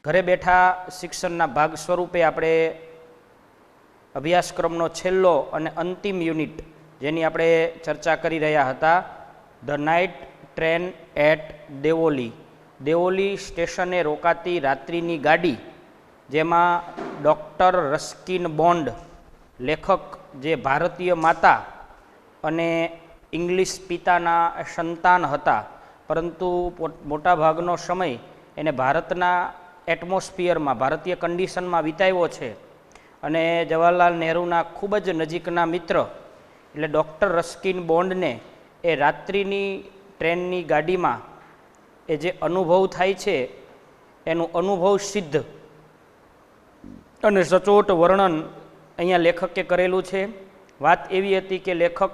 ઘરે બેઠા શિક્ષણના ભાગ સ્વરૂપે આપણે અભ્યાસક્રમનો છેલ્લો અને અંતિમ યુનિટ જેની આપણે ચર્ચા કરી રહ્યા હતા, the night train at Deoli. Deoli સ્ટેશને રોકાતી રાત્રિની ગાડી, જેમાં ડૉક્ટર રસ્કિન બોન્ડ, લેખક જે ભારતીય માતા અને ઇંગ્લિશ પિતાના સંતાન હતા, પરંતુ મોટાભાગનો સમય એને ભારતના એટમોસ્ફિયરમાં, ભારતીય કન્ડિશનમાં વિતાવ્યો છે. અને જવાહરલાલ નહેરુના ખૂબ જ નજીકના મિત્ર એટલે ડૉક્ટર રસ્કિન બોન્ડને એ રાત્રિની ટ્રેનની ગાડીમાં એ જે અનુભવ થાય છે એનું અનુભવ સિદ્ધ અને સચોટ વર્ણન અહીંયા લેખકે કરેલું છે. વાત એવી હતી કે લેખક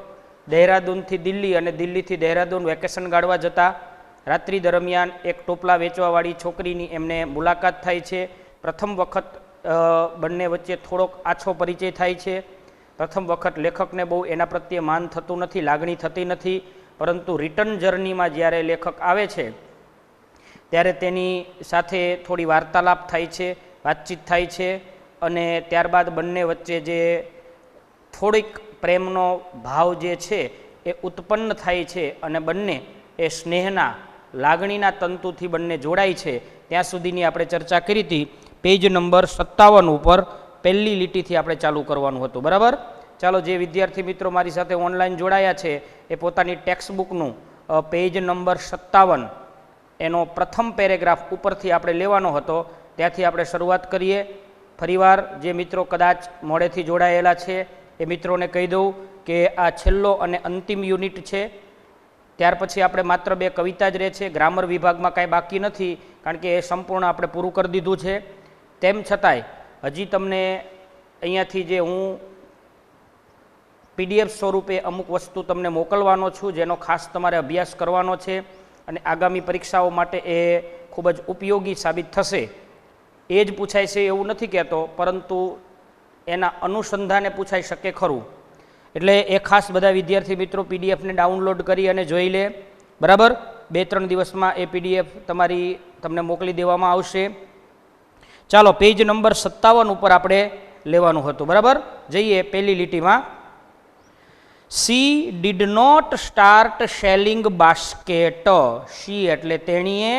દહેરાદૂનથી દિલ્હી અને દિલ્હીથી દહેરાદૂન વેકેશન ગાળવા જતા રાત્રિ દરમિયાન એક ટોપલા વેચવાવાળી છોકરીની એમને મુલાકાત થાય છે. પ્રથમ વખત બંને વચ્ચે થોડોક આછો પરિચય થાય છે. પ્રથમ વખત લેખકને બહુ એના પ્રત્યે માન થતું નથી, લાગણી થતી નથી, પરંતુ રિટર્ન જર્નીમાં જ્યારે લેખક આવે છે ત્યારે તેની સાથે થોડી વાર્તાલાપ થાય છે, વાતચીત થાય છે, અને ત્યારબાદ બંને વચ્ચે જે થોડીક પ્રેમનો ભાવ જે છે એ ઉત્પન્ન થાય છે અને બંને એ સ્નેહના, લાગણીના તંતુથી બંને જોડાય છે. ત્યાં સુધીની આપણે ચર્ચા કરી હતી. પેજ નંબર 57 ઉપર પહેલી લીટીથી આપણે ચાલુ કરવાનું હતું, બરાબર? ચાલો, જે વિદ્યાર્થી મિત્રો મારી સાથે ઓનલાઈન જોડાયા છે એ પોતાની ટેક્સ્ટબુકનું પેજ નંબર 57 એનો પ્રથમ પેરેગ્રાફ ઉપરથી આપણે લેવાનો હતો, ત્યાંથી આપણે શરૂઆત કરીએ. ફરીવાર જે મિત્રો કદાચ મોડેથી જોડાયેલા છે એ મિત્રોને કહી દઉં કે આ છેલ્લો અને અંતિમ યુનિટ છે. ત્યાર પછી આપણે માત્ર 2 કવિતા જ રહે છે. ગ્રામર વિભાગમાં કાંઈ બાકી નથી, કારણ કે એ સંપૂર્ણ આપણે પૂરું કરી દીધું છે. તેમ છતાંય હજી તમને અહીંયાથી જે હું PDF સ્વરૂપે અમુક વસ્તુ તમને મોકલવાનો છું, જેનો ખાસ તમારે અભ્યાસ કરવાનો છે અને આગામી પરીક્ષાઓ માટે એ ખૂબ જ ઉપયોગી સાબિત થશે. એ જ પૂછાય છે એવું નથી કહેતો, પરંતુ એના અનુસંધાને પૂછાઈ શકે ખરું. એટલે એ ખાસ બધા વિદ્યાર્થી મિત્રો PDFને ડાઉનલોડ કરી અને જોઈ લે, બરાબર? 2-3 દિવસમાં એ PDF તમને મોકલી દેવામાં આવશે. ચાલો, પેજ નંબર 57 ઉપર આપણે લેવાનું હતું, બરાબર? જઈએ પહેલી લીટીમાં. She did not start selling basket. She એટલે તેણીએ,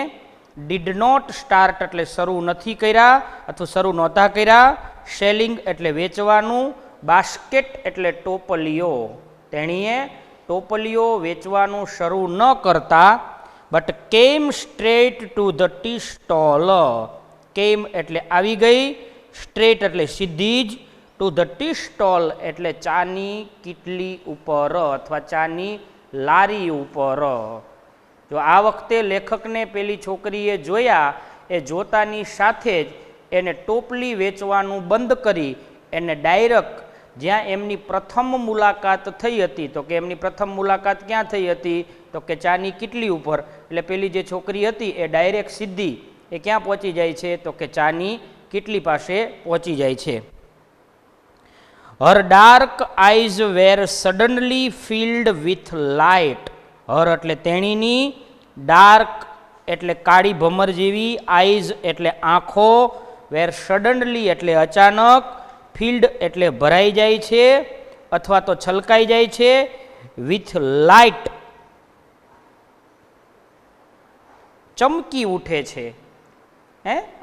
ડીડ નોટ સ્ટાર્ટ એટલે શરૂ નથી કર્યા અથવા શરૂ નહોતા કર્યા, સેલિંગ એટલે વેચવાનું, બાસ્કેટ એટલે ટોપલીઓ. તેણીએ ટોપલીઓ વેચવાનું શરૂ ન કરતા, બટ કેમ straight to the tea stall. કેમ એટલે આવી ગઈ, સ્ટ્રેટ એટલે સીધી જ, ટુ ધ ટી સ્ટોલ એટલે ચાની કીટલી ઉપર અથવા ચાની લારી ઉપર. જો આ વખતે લેખકને પેલી છોકરીએ જોયા, એ જોતાની સાથે જ એને ટોપલી વેચવાનું બંધ કરી એને ડાયરેક્ટ જ્યાં એમની પ્રથમ મુલાકાત થઈ હતી, તો કે એમની પ્રથમ મુલાકાત ક્યાં થઈ હતી? તો કે ચાની કીટલી ઉપર. એટલે પેલી જે છોકરી હતી એ ડાયરેક્ટ સીધી એ ક્યાં પહોંચી જાય છે? તો કે ચાની કીટલી પાસે પહોંચી જાય છે. Her dark eyes were suddenly filled with light. Her એટલે તેણીની, ડાર્ક એટલે કાળી ભમર જેવી, આઈઝ એટલે આંખો, વેર સડનલી એટલે અચાનક, ફિલ્ડ એટલે ભરાઈ જાય છે અથવા તો છલકાઈ જાય છે, વિથ લાઇટ ચમકી ઉઠે છે.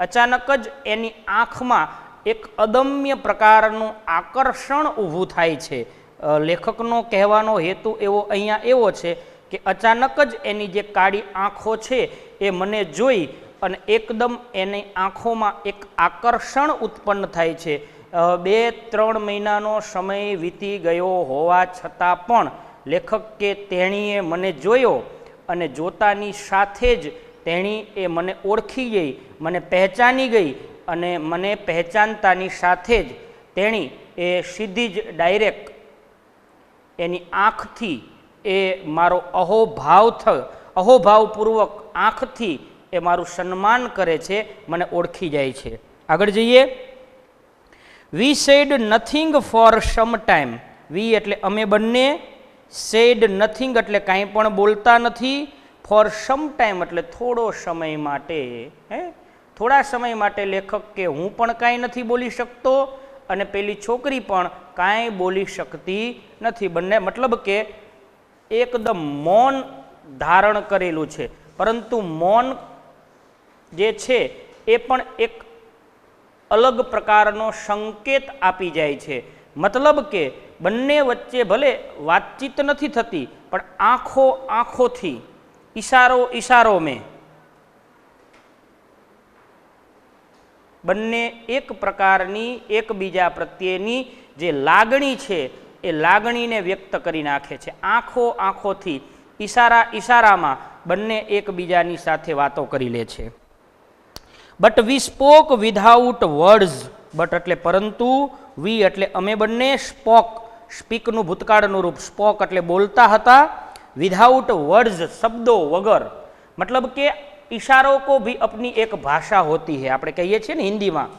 અચાનક જ એની આંખમાં એક અદમ્ય પ્રકારનું આકર્ષણ ઊભું થાય છે. લેખકનો કહેવાનો હેતુ અહીંયા એવો છે કે અચાનક જ એની જે કાળી આંખો છે એ મને જોઈ અને એકદમ એની આંખોમાં એક આકર્ષણ ઉત્પન્ન થાય છે. 2-3 મહિનાનો સમય વીતી ગયો હોવા છતાં પણ લેખક કે તેણીએ મને જોયો અને જોતાની સાથે જ તેણી એ મને ઓળખી ગઈ, મને પહેચાની ગઈ, અને મને પહેચાનતાની સાથે જ તેણી એ સીધી જ ડાયરેક્ટ એની આંખથી એ મારો અહોભાવપૂર્વક આંખથી એ મારું સન્માન કરે છે, મને ઓળખી જાય છે. આગળ જઈએ. We said nothing for some time. We એટલે અમે બંને, સેડ નથિંગ એટલે કાંઈ પણ બોલતા નથી, ફોર સમ ટાઈમ એટલે થોડો સમય માટે. થોડા સમય માટે લેખક કે હું પણ કાંઈ નથી બોલી શકતો અને પેલી છોકરી પણ કાંઈ બોલી શકતી નથી. બંને મતલબ કે એકદમ મૌન ધારણ કરેલું છે, પરંતુ મૌન જે છે એ પણ એક અલગ પ્રકારનો સંકેત આપી જાય છે. મતલબ કે બંને વચ્ચે ભલે વાતચીત નથી થતી, પણ આંખોથી ઈશારો મેં બંને એક પ્રકારની એકબીજા પ્રત્યેની જે લાગણી છે એ લાગણીને વ્યક્ત કરી નાખે છે. આંખોથી ઈશારામાં બંને એકબીજાની સાથે વાતો કરી લે છે. But we spoke without words. But એટલે પરંતુ, વી એટલે અમે બંને, સ્પીકનું ભૂતકાળનું રૂપ, સ્પોક એટલે બોલતા હતા, વિધાઉટ વર્ડ્સ શબ્દો વગર. મતલબ કે इशारों को भी अपनी एक भाषा होती है. આપણે કહીએ છીએ ને હિન્દીમાં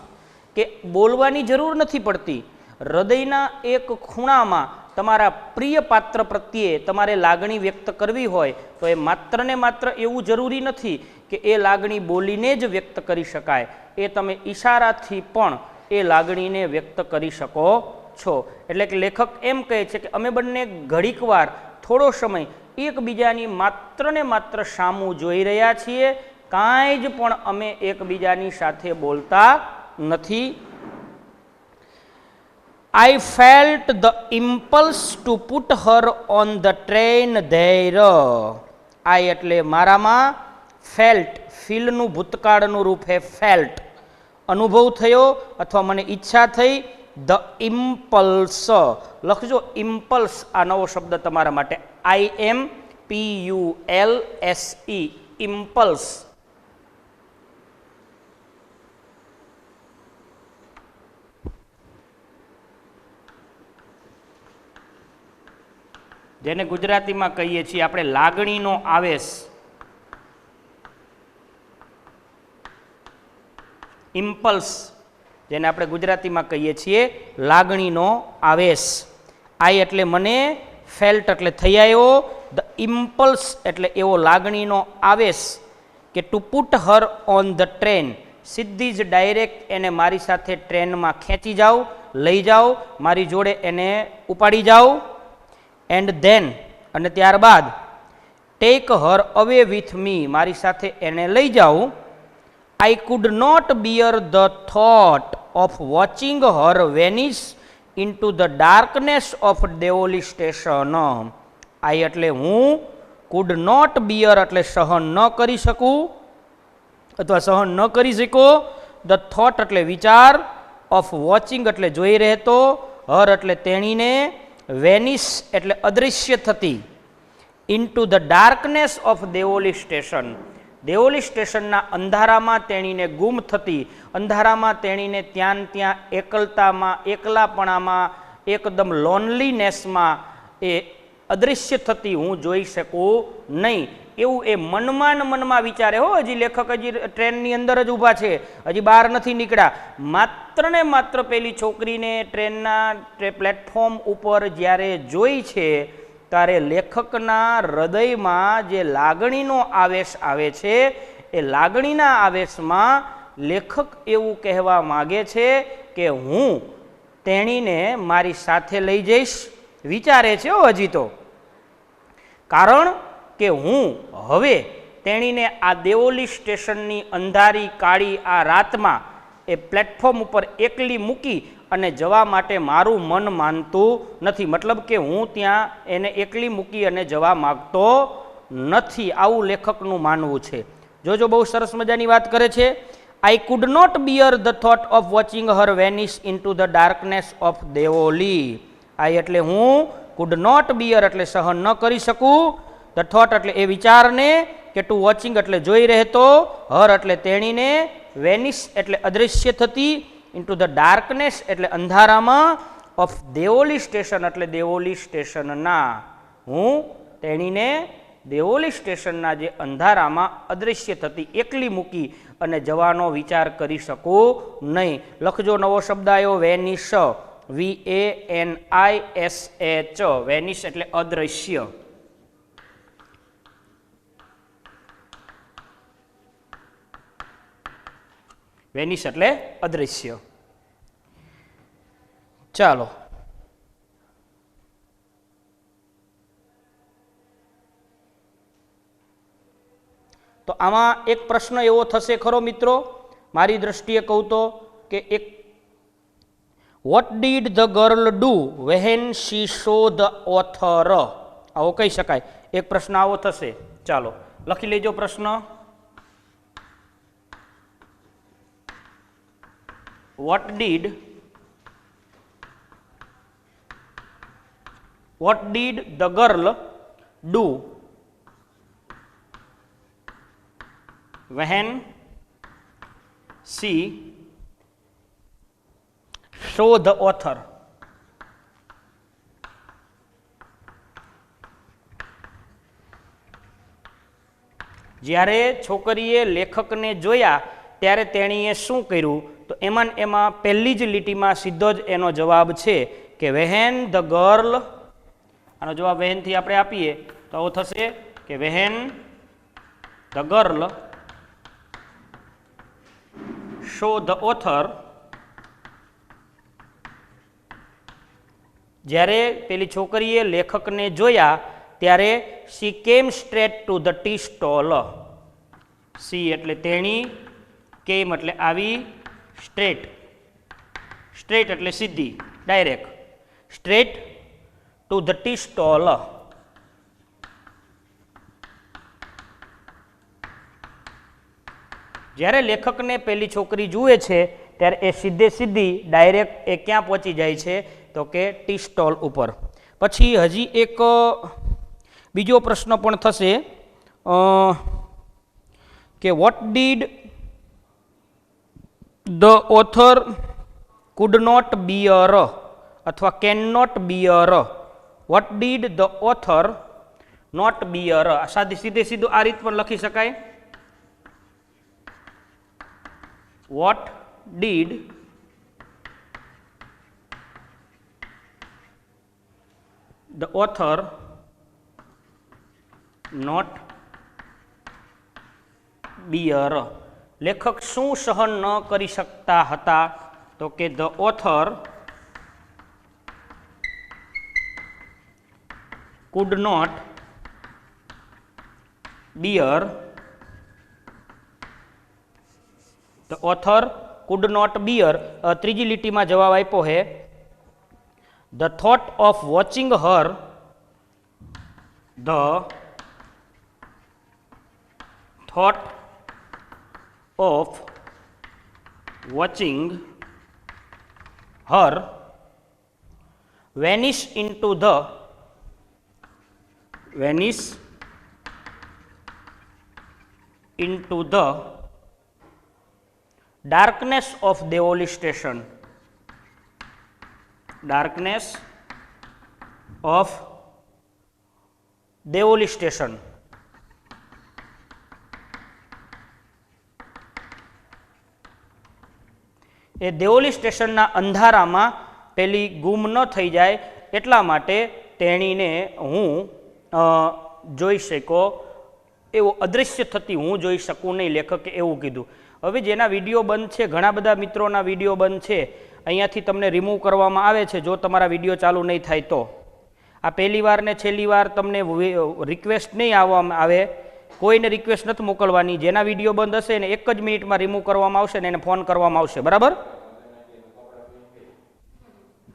કે બોલવાની જરૂર નથી પડતી, હૃદયના એક ખૂણામાં તમારા પ્રિય પાત્ર પ્રત્યે તમારે લાગણી વ્યક્ત કરવી હોય તો એ માત્ર ને માત્ર એવું જરૂરી નથી કે એ લાગણી બોલીને જ વ્યક્ત કરી શકાય. એ તમે ઈશારાથી પણ એ લાગણીને વ્યક્ત કરી શકો છો. એટલે કે લેખક એમ કહે છે કે અમે બંને ઘડીકવાર થોડો સમય એકબીજાની માત્ર ને માત્ર સામું જોઈ રહ્યા છીએ, કાંઈ જ પણ અમે એકબીજાની સાથે બોલતા નથી. I felt the impulse to put her on the train there. I એટલે મારામાં, ફેલ્ટ ફીલનું ભૂતકાળનું રૂપ હે ફેલ્ટ, અનુભવ થયો અથવા મને ઈચ્છા થઈ. ધ ઇમ્પલ્સ લખજો, ઇમ્પલ્સ આ નવો શબ્દ તમારા માટે, IMPULSE, ઇમ્પલ્સ. જેને ગુજરાતીમાં કહીએ છીએ આપણે લાગણીનો આવેશ. ઇમ્પલ્સ જેને આપણે ગુજરાતીમાં કહીએ છીએ લાગણીનો આવેશ. આઈ એટલે મને, ફેલ્ટ એટલે થઈ આવ્યો, ધ ઇમ્પલ્સ એટલે એવો લાગણીનો આવેશ કે two put Har on the train, સીધી જ ડાયરેક્ટ એને મારી સાથે ટ્રેનમાં ખેંચી જાઓ, લઈ જાઓ, મારી જોડે એને ઉપાડી જાઓ. એન્ડ ધેન અને ત્યારબાદ ટેક હર અવે વિથ મી, મારી સાથે એને લઈ જાઉં. I could not bear the thought of watching her vanish into the darkness of Deoli station. I એટલે હું, કુડ નોટ બિયર એટલે સહન ન કરી શકું અથવા સહન ન કરી શકો, ધ થોટ એટલે વિચાર, ઓફ વોચિંગ એટલે જોઈ રહેતો, હર એટલે તેણીને, વેનિશ એટલે અદૃશ્ય થતી, into the darkness of Deoli station, Deoli સ્ટેશનના અંધારામાં તેણીને ગુમ થતી, અંધારામાં તેણીને ત્યાં એકલતામાં, એકલાપણામાં, એકદમ લોનલીનેસમાં એ અદૃશ્ય થતી હું જોઈ શકું નહીં. એવું એ મનમાં વિચારે. હો, હજી લેખક હજી ટ્રેનની અંદર જ ઊભા છે, હજી બહાર નથી નીકળ્યા. માત્ર ને માત્ર પેલી છોકરીને ટ્રેનના પ્લેટફોર્મ ઉપર જ્યારે જોઈ છે ત્યારે લેખકના હૃદયમાં જે લાગણીનો આવેશ આવે છે એ લાગણીના આવેશમાં લેખક એવું કહેવા માગે છે કે હું તેણીને મારી સાથે લઈ જઈશ. વિચારે છે હો હજી તો, કારણ કે હું હવે તેણીને આ દેવોલી સ્ટેશનની અંધારી કાળી આ રાતમાં એ પ્લેટફોર્મ ઉપર એકલી મૂકી અને જવા માટે મારું મન માનતું નથી. મતલબ કે હું ત્યાં એને એકલી મૂકી અને જવા માગતો નથી, આવું લેખકનું માનવું છે. જોજો બહુ સરસ મજાની વાત કરે છે. I could not bear the thought of watching her vanish into the darkness of Deoli. I એટલે હું, કુડ નોટ બિયર એટલે સહન ન કરી શકું, ધ થોટ એટલે એ વિચારને, કે ટુ વોચિંગ એટલે જોઈ રહેતો, હર એટલે તેણીને, વેનિશ એટલે અદૃશ્ય થતી, ઇન્ટુ ધ ડાર્કનેસ એટલે અંધારામાં, ઓફ દેવોલી સ્ટેશન એટલે દેવોલી સ્ટેશનના, હું તેણીને દેવોલી સ્ટેશનના જે અંધારામાં અદૃશ્ય થતી એકલી મૂકી અને જવાનો વિચાર કરી શકું નહીં. લખજો નવો શબ્દ આવ્યો વેનિશ, VANISH, વેનિશ એટલે અદૃશ્ય. વેનિશ એટલે અદૃશ્ય. ચાલો, તો આમાં એક પ્રશ્ન એવો થશે ખરો મિત્રો, મારી દ્રષ્ટિએ કહું તો, કે એક what did the girl do when she show the author, આવો કહી શકાય. એક પ્રશ્ન આવો થશે. ચાલો લખી લેજો પ્રશ્ન. Vote did the girl do when she saw the author. જ્યારે છોકરીએ લેખકને જોયા ત્યારે તેણીએ શું કર્યું? તો એમાં પહેલી જ લીટીમાં સીધો જ એનો જવાબ છે કે વેહેન ધ ગર્લ. આનો જવાબ વેહેનથી આપણે આપીએ તો આવો થશે કે when the girl show the author, જ્યારે પેલી છોકરીએ લેખકને જોયા ત્યારે she came straight to the tea stall. she એટલે તેણી, came એટલે આવી, straight એટલે સીધી, direct, straight to the tea stall. જ્યારે લેખકને પેલી છોકરી જુએ છે ત્યારે એ સીધી ડાયરેક્ટ એ ક્યાં પહોંચી જાય છે? તો કે ટી સ્ટોલ ઉપર. પછી હજી એક બીજો પ્રશ્ન પણ થશે કે what did the author could not bear અથવા can not bear. What did the author not bear, સીધું આ રીત પર લખી શકાય. What did the author not bear? લેખક શું સહન ન કરી શકતા હતા? તો કે the author could not bear. The author could not bear. ત્રીજી લીટીમાં જવાબ આપ્યો છે the thought of watching her, the thought of watching her vanish into the darkness of Deoli station. Darkness of Deoli station. એ દેઓલી સ્ટેશનના અંધારામાં પેલી ગુમ ન થઈ જાય એટલા માટે તેણીને હું જોઈ શકો એવો અદૃશ્ય થતી હું જોઈ શકું નહીં, લેખકે એવું કીધું. હવે જેના વિડીયો બંધ છે, ઘણા બધા મિત્રોના વિડીયો બંધ છે, અહીંયાથી તમને રિમૂવ કરવામાં આવે છે જો તમારા વિડીયો ચાલુ નહીં થાય તો. આ પહેલી વાર ને છેલ્લી વાર તમને રિક્વેસ્ટ નહીં આવવામાં આવે, કોઈને રિક્વેસ્ટ નથી મોકલવાની. જેના વિડીયો બંધ હશે ને 1 જ મિનિટમાં રિમૂવ કરવામાં આવશે ને એને ફોન કરવામાં આવશે, બરાબર?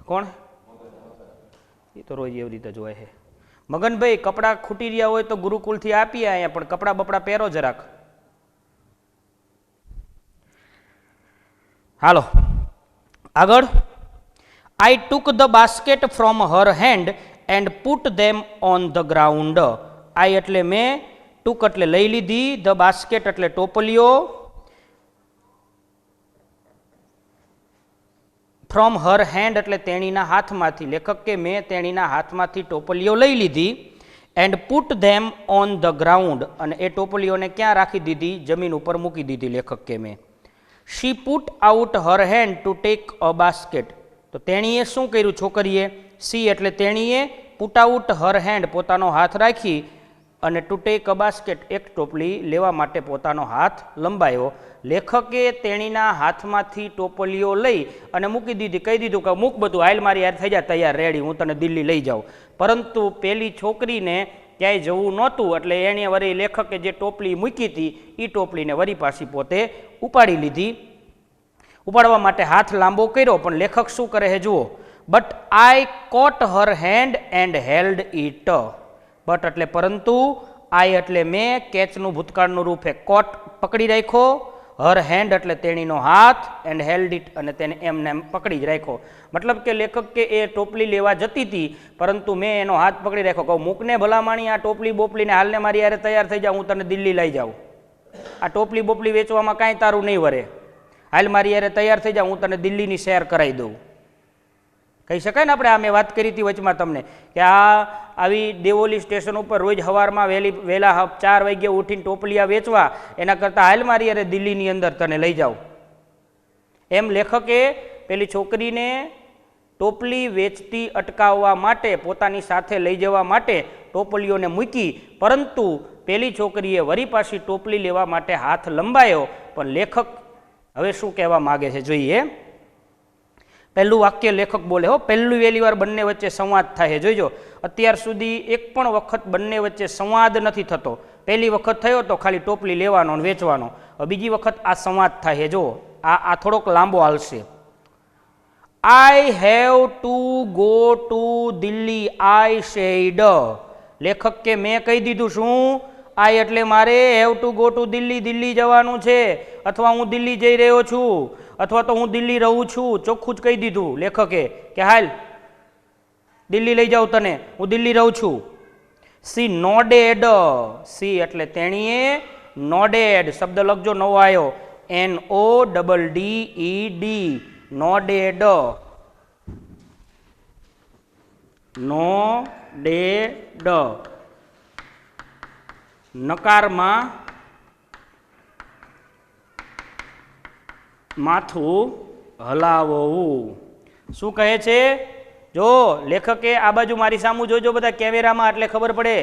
કોણ? એ તો રોજ એવી રીતે જોવાય છે. મગનભાઈ, કપડાં ખૂટી રહ્યા હોય તો ગુરુકુલથી આપીએ અહીંયા, પણ કપડાં બપડા પહેરો જરાક. હાલો આગળ. I took the basket from her hand and put them on the ground. I એટલે મેં, ટુક એટલે લઈ લીધી, ધ બાસ્કેટ એટલે ટોપલીઓ, ફ્રોમ હર હેન્ડ એટલે તેણીના હાથમાંથી, લેખક કે મેં તેણીના હાથમાંથી ટોપલીઓ લઈ લીધી, and put them on the ground અને એ ટોપલીઓને ક્યાં રાખી દીધી? જમીન ઉપર મૂકી દીધી, લેખક કે મેં. She put out her hand to take a basket. તો તેણીએ શું કર્યું? છોકરીએ. સી એટલે તેણીએ, પુટ આઉટ હર હેન્ડ પોતાનો હાથ રાખી, અને ટુ ટેક અ બાસ્કેટ, એક ટોપલી લેવા માટે પોતાનો હાથ લંબાયો. લેખકે તેણીના હાથમાંથી ટોપલીઓ લઈ અને મૂકી દીધી. કહી દીધું કે મૂક બધું, હાલ મારી યાર થઈ જાય તૈયાર, રેડી, હું તને દિલ્હી લઈ જાઉં. પરંતુ પેલી છોકરીને ક્યાંય જવું નહોતું, એટલે એણે વળી લેખકે જે ટોપલી મૂકી હતી એ ટોપલીને વળી પાછી પોતે ઉપાડી લીધી. ઉપાડવા માટે હાથ લાંબો કર્યો, પણ લેખક શું કરે છે જુઓ. But I caught her hand and held it. But એટલે પરંતુ, આઈ એટલે મેં, કેચનું ભૂતકાળનું રૂપ છે કોટ, પકડી રાખ્યો, હર હેન્ડ એટલે તેણીનો હાથ, એન્ડ હેલ્ડ ઇટ અને તેને એમને એમ પકડી જ રાખ્યો. મતલબ કે લેખક કે એ ટોપલી લેવા જતી હતી, પરંતુ મેં એનો હાથ પકડી રાખ્યો. કહું મૂકને ભલામાણી આ ટોપલી બોપલીને, હાલને મારી યારે તૈયાર થઈ જાઉં, હું તને દિલ્હી લઈ જાઉં. આ ટોપલી બોપલી વેચવામાં કાંઈ તારું નહીં વરે, હાલ મારી યારે તૈયાર થઈ જાઉં, હું તને દિલ્હીની શેર કરાવી દઉં. કહી શકાય ને આપણે. આ મેં વાત કરી હતી વચમાં તમને કે આવી દેવોલી સ્ટેશન ઉપર રોજ સવારમાં વહેલા 4 વાગ્યે ઉઠીને ટોપલિયા વેચવા, એના કરતાં હાલ મારી યારે દિલ્હીની અંદર તને લઈ જાઉં. એમ લેખકે પેલી છોકરીને ટોપલી વેચતી અટકાવવા માટે, પોતાની સાથે લઈ જવા માટે ટોપલીઓને મૂકી, પરંતુ પેલી છોકરીએ વળી પાછી ટોપલી લેવા માટે હાથ લંબાયો. પણ લેખક હવે શું કહેવા માગે છે જોઈએ. પહેલું વાક્ય લેખક બોલે હો, પહેલું વહેલી વાર બંને વચ્ચે સંવાદ થાય. જોઈજો, અત્યાર સુધી એક પણ વખત બંને વચ્ચે સંવાદ નથી થતો. પહેલી વખત થયો તો ખાલી ટોપલી લેવાનો અને વેચવાનો. બીજી વખત આ સંવાદ થાય. જો આ થોડોક લાંબો હાલશે. I have to go to Delhi, I said. લેખક કે મેં કહી દીધું શું? આઈ એટલે મારે, have to go to Delhi, Delhi જવાનું છે, અથવા હું દિલ્હી જઈ રહ્યો છું, અથવા તો હું દિલ્હી રહું છું. ચોખ્ખું જ કહી દીધું લેખકે કે હાલ દિલ્હી લઈ જાઉં તને, હું દિલ્હી રહું છું. C nodded. સી એટલે તેણીએ, નોડેડ શબ્દ લખજો, નવો આવ્યો, NODDED, નોડેડ. નોડેડ નકારમાં માથું હલાવવું. શું કહે છે? જો લેખકે આ બાજુ મારી સામું જોજો બધા કેમેરામાં, એટલે ખબર પડે.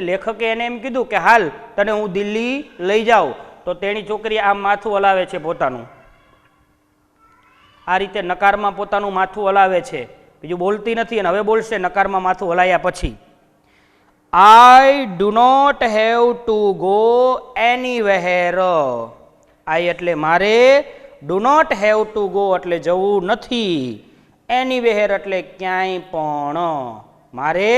લેખકે એને એમ કીધું કે હાલ તને હું દિલ્હી લઈ જાઉં. તો તેણી છોકરી આમ માથું હલાવે છે પોતાનું, આ રીતે નકારમાં પોતાનું માથું હલાવે છે, બીજું બોલતી નથી. અને હવે બોલશે નકારમાં માથું હલાયા પછી. I do not have to go anywhere. I એટલે મારે, do not have to go એટલે જવું નથી, એનીવેર એટલે ક્યાંય પણ, મારે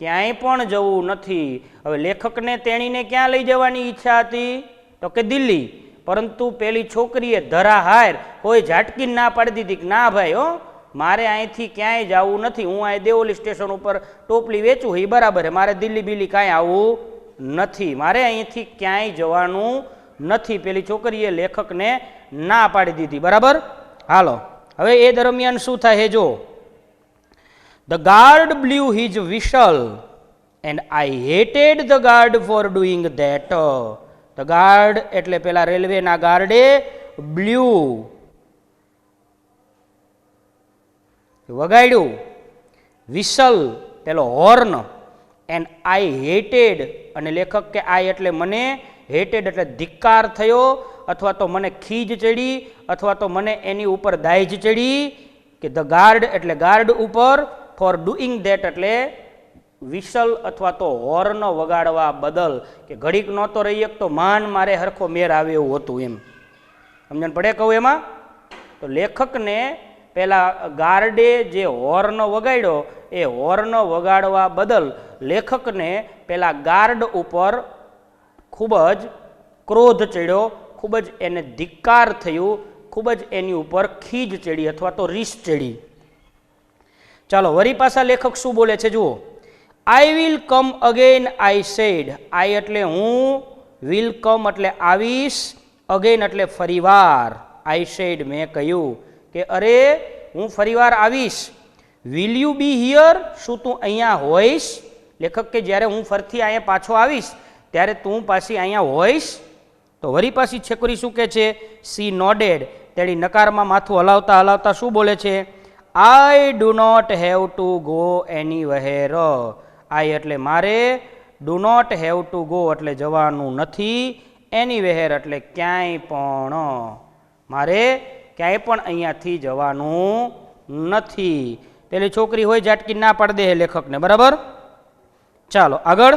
ક્યાંય પણ જવું નથી. હવે લેખકને તેણીને ક્યાં લઈ જવાની ઈચ્છા હતી? તો કે દિલ્હી. પરંતુ પેલી છોકરીએ ધરાહાર કોઈ ઝાટકી ના પાડી દીધી કે ના ભાઈ, હો મારે અહીંથી ક્યાંય જવું નથી, હું અહીં દેવોલી સ્ટેશન ઉપર ટોપલી વેચું એ બરાબર, મારે દિલ્હી બિલ્લી કાંઈ આવવું નથી, મારે અહીંથી ક્યાંય જવાનું નથી. પેલી છોકરીએ લેખકને ના પાડી દીધી. બરાબર. હાલો, હવે એ દરમિયાન શું થાય જો. The guard blew his whistle and I hated the guard for doing that. The guard એટલે પેલા રેલવેના ગાર્ડે blew વગાડ્યું, whistle પેલો હોર્ન, and I hated અને લેખક કે I એટલે મને, hated એટલે ધિક્કાર થયો, અથવા તો મને ખીજ ચડી, અથવા તો મને એની ઉપર દાઈજ ચડી. કે ધ ગાર્ડ એટલે ગાર્ડ ઉપર, ફોર ડુઈંગ ધેટ એટલે વિસલ અથવા તો હોર્ન વગાડવા બદલ. કે ઘડીક નહોતો રહી એક તો માન મારે હરખો મેર આવે એવું હતું. એમ સમજણ પડે કહું એમાં? તો લેખકને પેલા ગાર્ડે જે હોર્ન વગાડ્યો એ હોર્ન વગાડવા બદલ લેખકને પેલા ગાર્ડ ઉપર ખૂબ જ ક્રોધ ચડ્યો, ખૂબ જ એને ધિક્કાર થયું, ખૂબ જ એની ઉપર ખીજ ચડી અથવા તો રીસ ચડી. ચાલો વરી પાછા લેખક શું બોલે છે જુઓ. I will come again I said. I એટલે હું, વિલ કમ એટલે આવીશ, અગેન એટલે ફરીવાર. આઈ સેડ મેં કહ્યું કે અરે હું ફરીવાર આવીશ. વિલ યુ બી હિયર, શું તું અહીંયા હોઈશ? લેખક કે જ્યારે હું ફરથી અહીંયા પાછો આવીશ ત્યારે તું પાછી અહીંયા હોઈશ. તો વરી પાછી છોકરી શું કહે છે? She nodded. તેની નકારમાં માથું હલાવતા હલાવતા શું બોલે છે? I do not have to go anywhere. I એટલે મારે, do not have to go એટલે જવાનું નથી, એનીવેર એટલે ક્યાંય પણ, મારે ક્યાંય પણ અહીંયાથી જવાનું નથી. પેલી છોકરી હોય ઝાટકી ના પાડી દે લેખકને, બરાબર. ચાલો આગળ.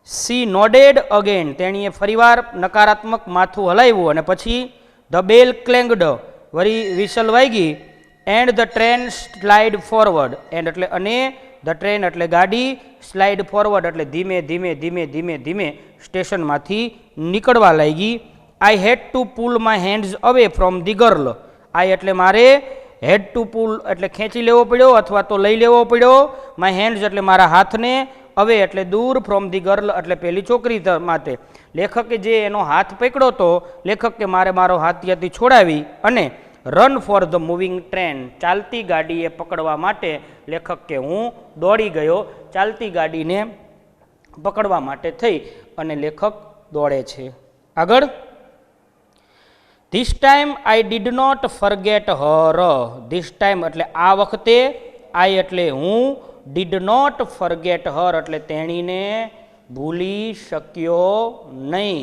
સી નોડેડ અગેન, તેણીએ ફરીવાર નકારાત્મક માથું હલાવ્યું અને પછી ધ બેલ ક્લેંગડ, વળી વિસલ વાગી, and the train slide forward, and એટલે અને, ધ ટ્રેન એટલે ગાડી, સ્લાઇડ ફોરવર્ડ એટલે ધીમે ધીમે ધીમે ધીમે ધીમે સ્ટેશનમાંથી નીકળવા લાગી. I had to pull my hands away from the girl, I એટલે મારે, હેડ ટુ પુલ એટલે ખેંચી લેવો પડ્યો અથવા તો લઈ લેવો પડ્યો, માય હેન્ડ્સ એટલે મારા હાથને, હવે એટલે દૂર, ફ્રોમ ધી ગર્લ એટલે પેલી છોકરી માટે. લેખકે જે એનો હાથ પકડ્યો તો લેખક કે મારે મારો હાથ ત્યાંથી છોડાવી અને run for the moving train, ચાલતી ગાડીએ પકડવા માટે લેખક કે હું દોડી ગયો, ચાલતી ગાડીને પકડવા માટે થઈ અને લેખક દોડે છે. આગળ. This time I did not forget her, this time એટલે આ વખતે, આઈ એટલે હું, ડીડ નોટ ફર્ગેટ હર એટલે તેણીને ભૂલી શક્યો નહીં.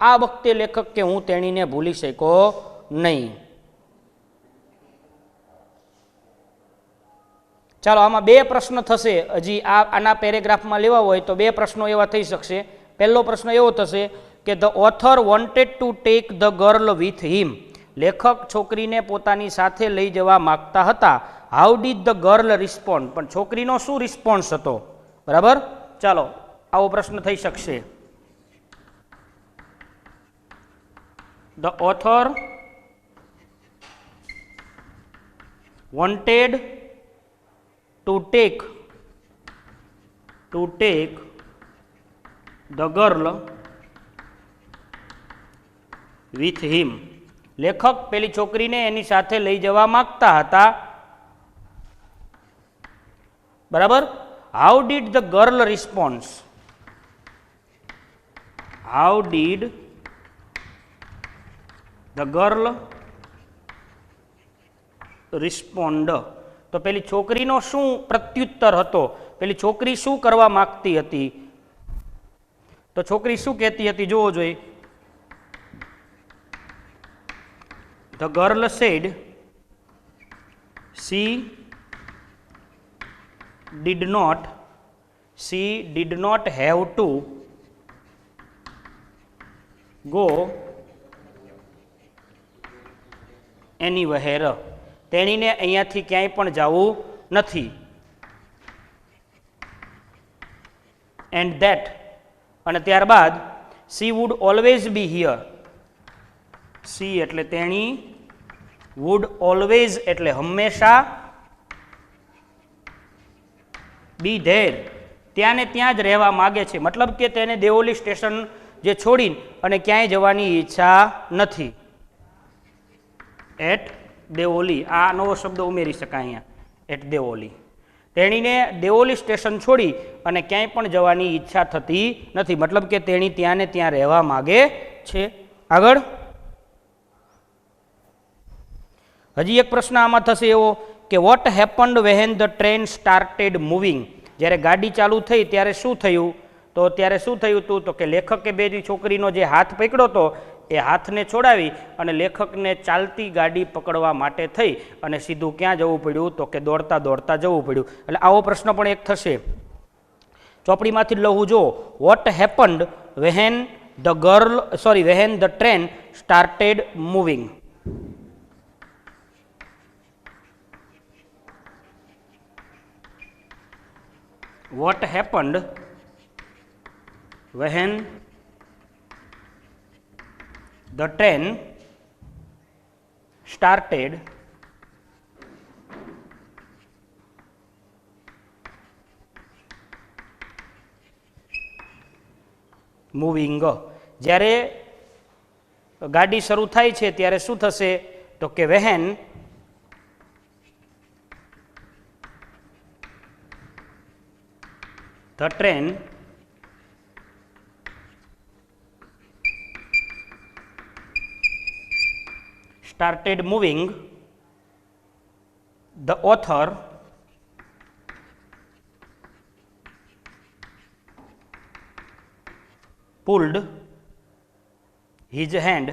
આ વખતે લેખક કે હું તેણીને ભૂલી શક્યો નહીં. ચાલો આમાં બે પ્રશ્ન થશે. હજી આના પેરેગ્રાફમાં લેવા હોય તો બે પ્રશ્નો એવા થઈ શકશે. પહેલો પ્રશ્ન એવો થશે કે the author wanted to take the girl with him, લેખક છોકરીને પોતાની સાથે લઈ જવા માગતા હતા. How did the girl respond, પણ છોકરીનો શું રિસ્પોન્સ હતો, બરાબર. ચાલો આવો પ્રશ્ન થઈ શકશે. The author wanted to take the girl with him, લેખક પેલી છોકરીને એની સાથે લઈ જવા માગતા હતા, બરાબર. How did the girl response, how did the girl respond, તો પેલી છોકરીનો શું પ્રત્યુત્તર હતો, પેલી છોકરી શું કરવા માંગતી હતી, તો છોકરી શું કહેતી હતી જોવો જોઈએ. The girl said she did not have to go anywhere, તેણીને અહીંયાથી ક્યાંય પણ જવું નથી. એન્ડ ધેટ અને ત્યારબાદ she would always be here, she એટલે તેણી, would always એટલે હંમેશા, be there ત્યાં ને ત્યાં જ રહેવા માગે છે, મતલબ કે તેને દેવોલી સ્ટેશન જે છોડીને અને ક્યાંય જવાની ઈચ્છા નથી. એટ દેવોલી, આ નવો શબ્દ ઉમેરી શકાય અહીંયા, એટ દેવોલી, તેણીને દેવોલી સ્ટેશન છોડી અને ક્યાંય પણ જવાની ઈચ્છા થતી નથી, મતલબ કે તેણી ત્યાં ને ત્યાં રહેવા માગે છે. આગળ. હજી એક પ્રશ્ન આમાં થશે એવો કે vote happened when the train started moving, જ્યારે ગાડી ચાલુ થઈ ત્યારે શું થયું, તો ત્યારે શું થયું હતું, તો કે લેખકે બેની છોકરીનો જે હાથ પકડ્યો હતો એ હાથને છોડાવી અને લેખકને ચાલતી ગાડી પકડવા માટે થઈ અને સીધું ક્યાં જવું પડ્યું, તો કે દોડતા દોડતા જવું પડ્યું. એટલે આવો પ્રશ્ન પણ એક થશે. ચોપડીમાંથી જ લઉં જો, vote happened when the train started moving. What happened when the train started moving, જ્યારે ગાડી શરૂ થાય છે ત્યારે શું થશે, તો કે when the train started moving, the author pulled his hand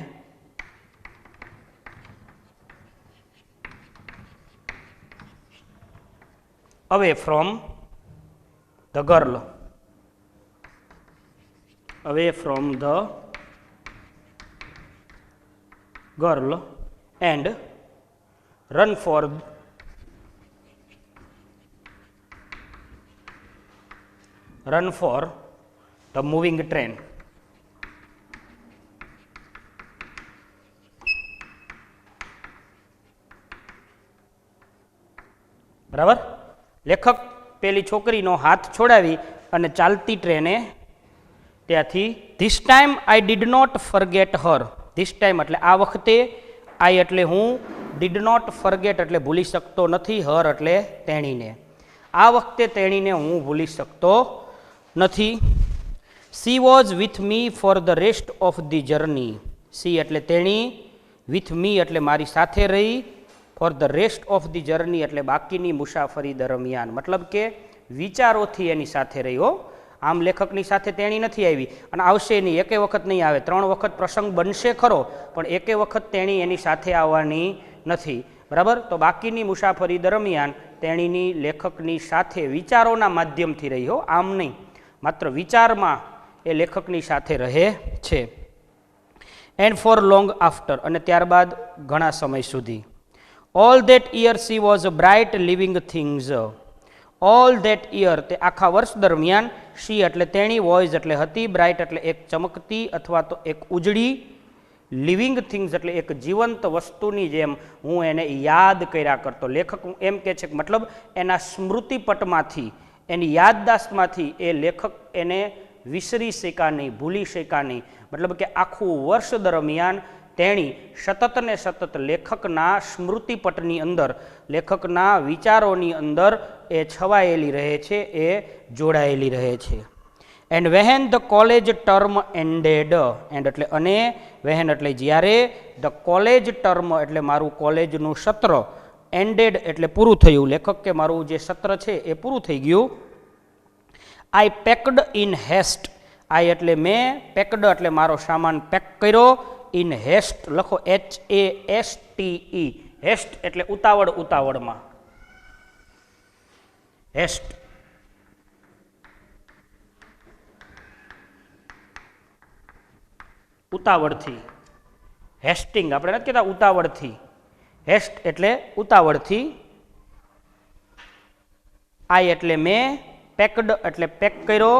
away from the girl. Away from the girl and run for the moving train. બરાબર. લેખક પેલી છોકરીનો હાથ છોડાવી અને ચાલતી ટ્રેને ત્યાંથી this time I did not forget her. This time એટલે આ વખતે, આઈ એટલે હું, ડીડ નોટ ફરગેટ એટલે ભૂલી શકતો નથી, હર એટલે તેણીને. આ વખતે તેણીને હું ભૂલી શકતો નથી. She was with me for the rest of the journey. C એટલે તેણી, વિથ મી એટલે મારી સાથે રહી, for the rest of the journey એટલે બાકીની મુસાફરી દરમિયાન. મતલબ કે વિચારોથી એની સાથે રહી. હો, આમ લેખકની સાથે તેણી નથી આવી અને આવશે નહીં, એકે વખત નહીં આવે. 3 વખત પ્રસંગ બનશે ખરો, પણ એકે વખત તેણી એની સાથે આવવાની નથી. બરાબર. તો બાકીની મુસાફરી દરમિયાન તેણીની લેખકની સાથે વિચારોના માધ્યમથી રહી. હો, આમ નહીં, માત્ર વિચારમાં એ લેખકની સાથે રહે છે. એન્ડ ફોર લોંગ આફ્ટર અને ત્યારબાદ ઘણા સમય સુધી. All that year she was bright living things. All that year તે આખા વર્ષ દરમિયાન, શી એટલે તેણી, વોઇઝ એટલે હતી, બ્રાઇટ એટલે એક ચમકતી અથવા તો એક ઉજળી, લિવિંગ થિંગ્સ એટલે એક જીવંત વસ્તુની જેમ હું એને યાદ કર્યા કરતો. લેખક એમ કહે છે કે મતલબ એના સ્મૃતિપટમાંથી, એની યાદદાસ્તમાંથી એ લેખક એને વિસરી શક્યા નહીં, ભૂલી શક્યા નહીં. મતલબ કે આખું વર્ષ દરમિયાન તેણી સતત ને સતત લેખકના સ્મૃતિપટની અંદર, લેખકના વિચારોની અંદર એ છવાયેલી રહે છે, એ જોડાયેલી રહે છે. And when the college term ended. And એટલે અને, વેન એટલે જ્યારે, ધ કોલેજ ટર્મ એટલે મારું કોલેજનું સત્ર, એન્ડેડ એટલે પૂરું થયું. લેખક કે મારું જે સત્ર છે એ પૂરું થઈ ગયું. આઈ પેકડ ઇન હેસ્ટ. આઈ એટલે મેં, પેકડ એટલે મારો સામાન પેક કર્યો, ઇન હેસ્ટ લખો HASTE. હેસ્ટ એટલે ઉતાવળ, ઉતાવળમાં. હેસ્ટ ઉતાવળથી. હેસ્ટિંગ આપણે નથી કહેતા ઉતાવળથી. હેસ્ટ એટલે ઉતાવળથી. આઈ એટલે મેં, પેકડ એટલે પેક કર્યો,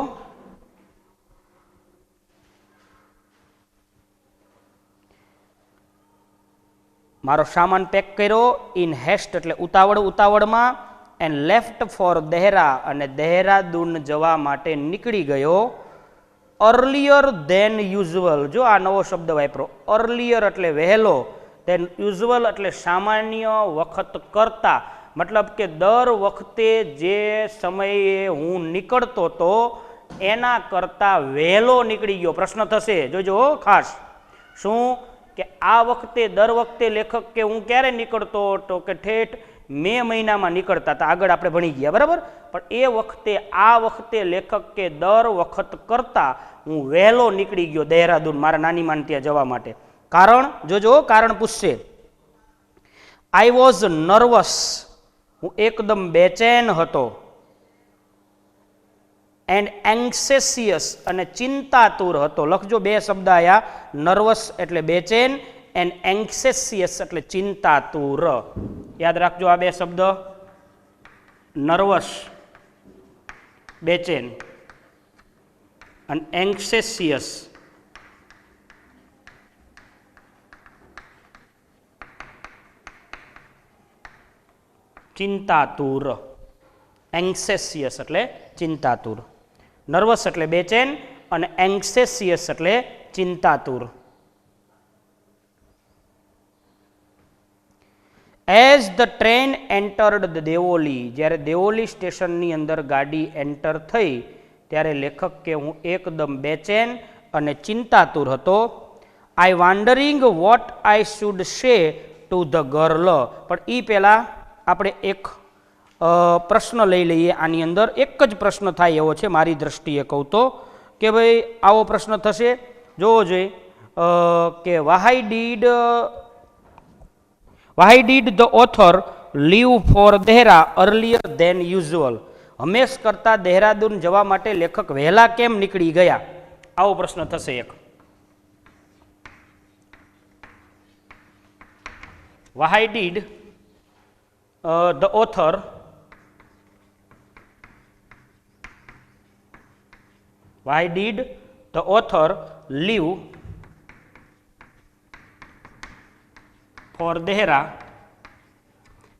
મારો સામાન પેક કર્યો, ઇન હેસ્ટ એટલે ઉતાવળ, ઉતાવળમાં. એન્ડ લેફ્ટ ફોર દહેરા અને દહેરાદૂન જવા માટે નીકળી ગયો. Earlier than usual. જો આ નવો શબ્દ વાપરો, અર્લિયર એટલે વહેલો, ધેન યુઝવલ એટલે સામાન્ય વખત કરતા. મતલબ કે દર વખતે જે સમયે હું નીકળતો હતો એના કરતાં વહેલો નીકળી ગયો. પ્રશ્ન થશે, જોજો ખાસ. શું કે આ વખતે, દર વખતે લેખક કે હું ક્યારે નીકળતો હતો કે ઠેઠ મે મહિનામાં નીકળતા હતા, આગળ આપણે ભણી ગયા. બરાબર. પણ એ વખતે, આ વખતે લેખક કે દર વખત કરતાં હું વહેલો નીકળી ગયો દહેરાદૂન મારા નાની માન ત્યાં જવા માટે. કારણ જોજો, કારણ પૂછશે. I was nervous. હું એકદમ બેચેન હતો. એન્ડ એન્ક્સેસિયસ અને ચિંતાતુર હતો. લખજો, 2 શબ્દ આયા. નર્વસ એટલે બેચેન, એન્ડ એન્ક્સેસિયસ એટલે ચિંતાતુર. યાદ રાખજો આ 2 શબ્દ. નર્વસ, બેચેન, અને એન્ક્સેસિયસ, ચિંતાતુર. એન્ક્સેસિયસ એટલે ચિંતાતુર. નર્વસ એટલે બેચેન અને એન્ક્સેસિયસ એટલે ચિંતાતુર. As the train entered the Deoli. જ્યારે દેવોલી સ્ટેશનની અંદર ગાડી એન્ટર થઈ ત્યારે લેખક કે હું એકદમ બેચેન અને ચિંતાતુર હતો. I wondering what I should say to the girl. પણ એ પહેલાં આપણે એક પ્રશ્ન લઈ લઈએ. આની અંદર એક જ પ્રશ્ન થાય એવો છે મારી દ્રષ્ટિએ કહું તો. કે ભાઈ આવો પ્રશ્ન થશે, જોવો જોઈએ કે why did the author leave for Dehra earlier than usual? હંમેશ કરતાં દેહરાદૂન જવા માટે લેખક વહેલા કેમ નીકળી ગયા? આવો પ્રશ્ન થશે એક. Why did the author leave for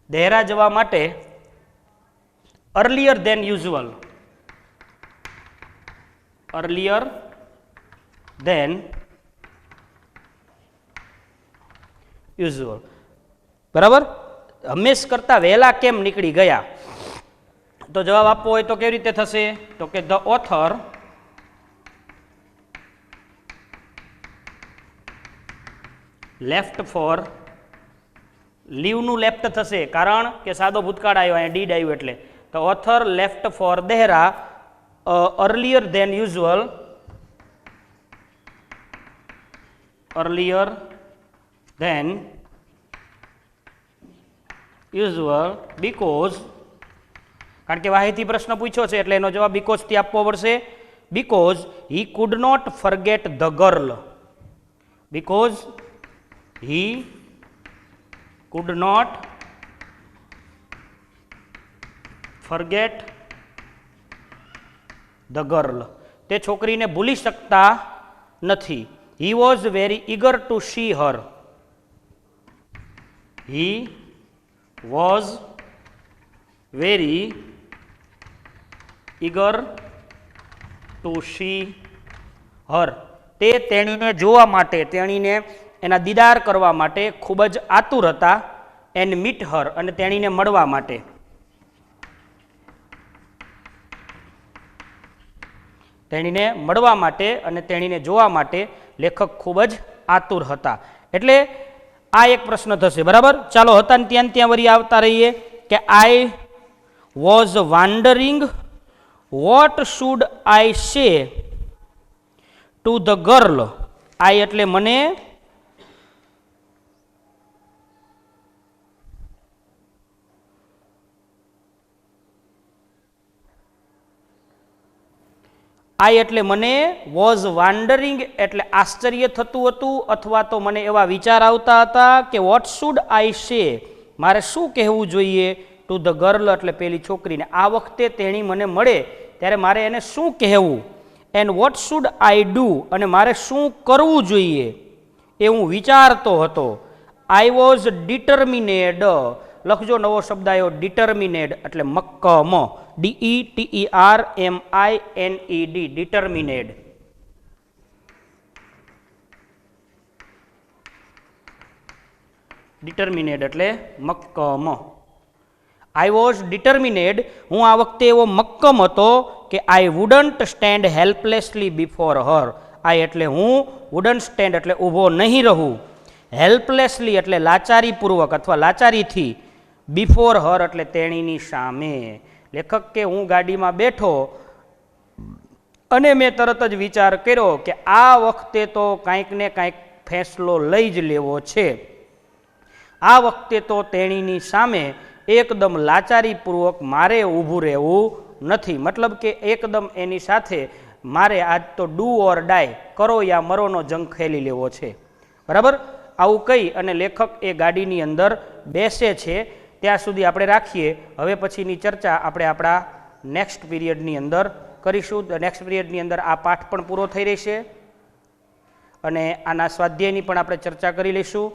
Dehra જવા માટે અર્લિયર ધેન યુઝ્યુઅલ, બરાબર? હંમેશ કરતા વહેલા કેમ નીકળી ગયા? તો જવાબ આપવો હોય તો કેવી રીતે થશે? તો કે ધ ઓથર લેફ્ટ ફોર, લીવનું લેફ્ટ થશે કારણ કે સાદો ભૂતકાળ આવ્યો, અહીંયા ડીડ આવ્યું એટલે. તો author left for Dehra earlier than usual, because, કારણ કે વાહેથી પ્રશ્ન પૂછ્યો છે એટલે એનો જવાબ બીકોઝ થી આપવો પડશે. Because he could not forget the girl, because he could not forget the girl. તે છોકરીને ભૂલી શકતા નથી. He was very eager to see her. He was very eager to see her. તે તેણીને જોવા માટે, તેણીને એના દીદાર કરવા માટે ખૂબ જ આતુર હતા. એન્ડ મીટ હર, અને તેણીને મળવા માટે. તેણીને મળવા માટે અને તેણીને જોવા માટે લેખક ખૂબ જ આતુર હતા. એટલે આ એક પ્રશ્ન થશે, બરાબર? ચાલો હતા ને ત્યાં વળી આવતા રહીએ કે I was wondering what should I say to the girl. I એટલે મને, આઈ એટલે મને, વોઝ વાન્ડરિંગ એટલે આશ્ચર્ય થતું હતું અથવા તો મને એવા વિચાર આવતા હતા કે વોટ શુડ આઈ સે, મારે શું કહેવું જોઈએ ટુ ધ ગર્લ એટલે પેલી છોકરીને. આ વખતે તેણી મને મળે ત્યારે મારે એને શું કહેવું. And what should I do, અને મારે શું કરવું જોઈએ એ હું વિચારતો હતો. આઈ વોઝ ડિટર્મિનેડ, લખજો નવો શબ્દ આવ્યો ડિટર્મિનેડ એટલે મક્કમ, DETERMINED, ડિટર્મિનેડ. ડિટર્મિનેડ એટલે મક્કમ. આઈ વોઝ ડિટર્મિનેડ, હું આ વખતે એવો મક્કમ હતો કે આઈ વુડન્ટ સ્ટેન્ડ હેલ્પલેસલી બિફોર હર. આઈ એટલે હું, વુડન્ટ સ્ટેન્ડ એટલે ઊભો નહીં રહું, હેલ્પલેસલી એટલે લાચારીપૂર્વક અથવા લાચારીથી, બિફોર હર એટલે તેણીની સામે. લેખક કે હું ગાડીમાં બેઠો અને મેં તરત જ વિચાર કર્યો કે આ વખતે તો કાંઈક ને કાંઈક ફેંસલો લઈ જ લેવો છે. આ વખતે તો તેણીની સામે એકદમ લાચારીપૂર્વક મારે ઊભું રહેવું નથી. મતલબ કે એકદમ એની સાથે મારે આજ તો ડુ ઓર ડાય, કરો યા મરોનો જંગ ખેલી લેવો છે. બરાબર? આવું કહી અને લેખક એ ગાડીની અંદર બેસે છે. ત્યાં સુધી આપણે રાખીએ. હવે પછીની ચર્ચા આપણે આપણા નેક્સ્ટ પીરિયડની અંદર કરીશું. નેક્સ્ટ પીરિયડની અંદર આ પાઠ પણ પૂરો થઈ રહેશે અને આના સ્વાધ્યાયની પણ આપણે ચર્ચા કરી લઈશું.